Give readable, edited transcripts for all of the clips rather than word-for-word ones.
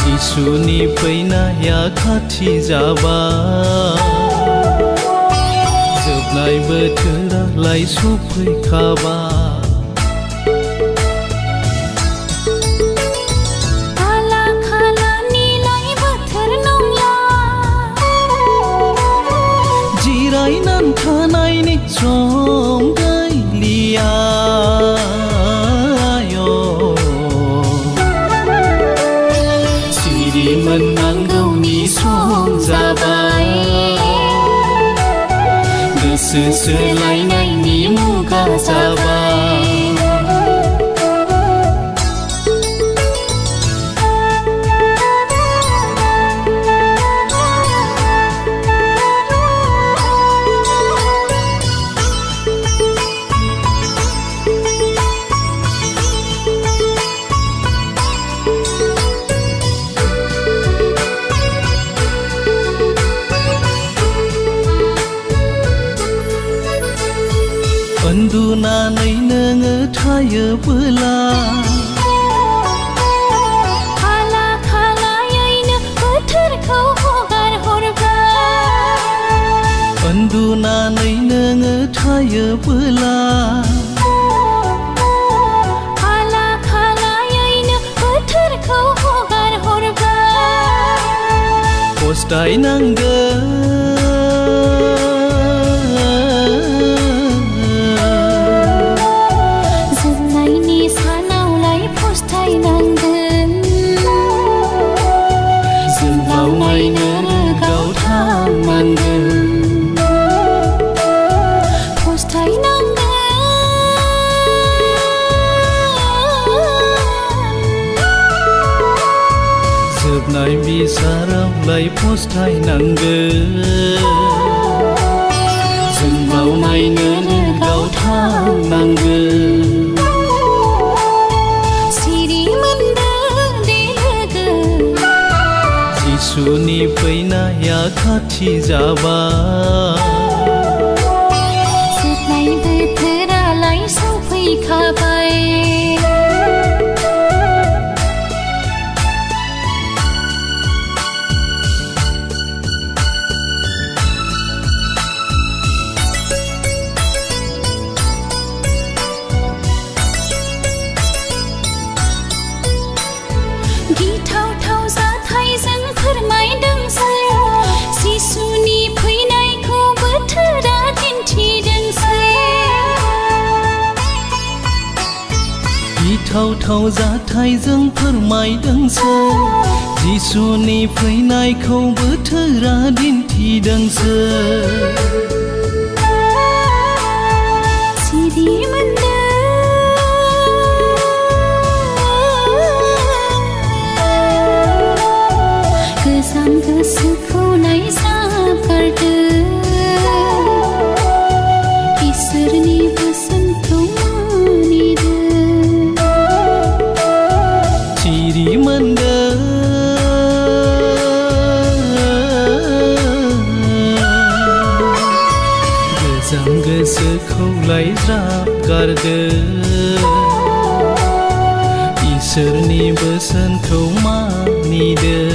जिसुनि फैनाया खाथि जाबाय जोबनाय बोथोरालाय सफैखाबाय आला खालानिलाय बोथोर नंला जिरायनानै थानायनि सम गैलिया मोननांगौनि सम जाबाय गोसो सोलायनायनि मुगा जाबाय उन्दुनानै नोङो थायोबोला आला खालायैनो बोथोरखौ हगार हरब्ला उन्दुनानै नोङो थायोबोला आला खालायैनो बोथोरखौ हगार हरब्ला फस्थायनांगोन जोबनाय बिसारावलाय फस्थायनांगोन जों बावनायनो गाव थांनांगोन सिरि मोनदों दे लोगो जिसुनि फैनाया खाथि जाबाय जोबनाय बोथोरालाय सफैखाबाय गिथावथाव जाथायजों फोरमायदोंसै जिसुनि फैनायखौ बोथोरा दिन्थिदोंसै गिथावथाव जाथायजों फोरमायदोंसै जिसुनि फैनायखौ बोथोरा दिन्थिदोंसै सिरि मोनदों गोजाम गोसोखौ नायजागारदों इसोरनि बोसोनखौ मानिदों सिरि मोनदों गोजाम गोसोखौलाय ज्राब गारदों इसोरनि बोसोनखौ मानिदों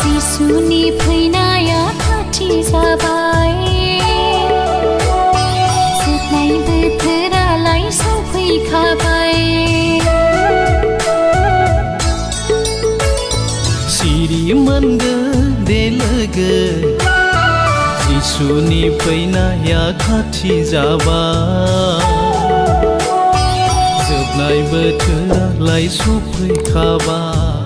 जिसुनि फैनाया खाथि जाबाय जोबनाय बोथोरालाय सफैखाबाय सिरि मोनगोन दे लोगो जिसुनि फैनाया खाथि जाबाय जोबनाय बोथोरालाय सफैखाबाय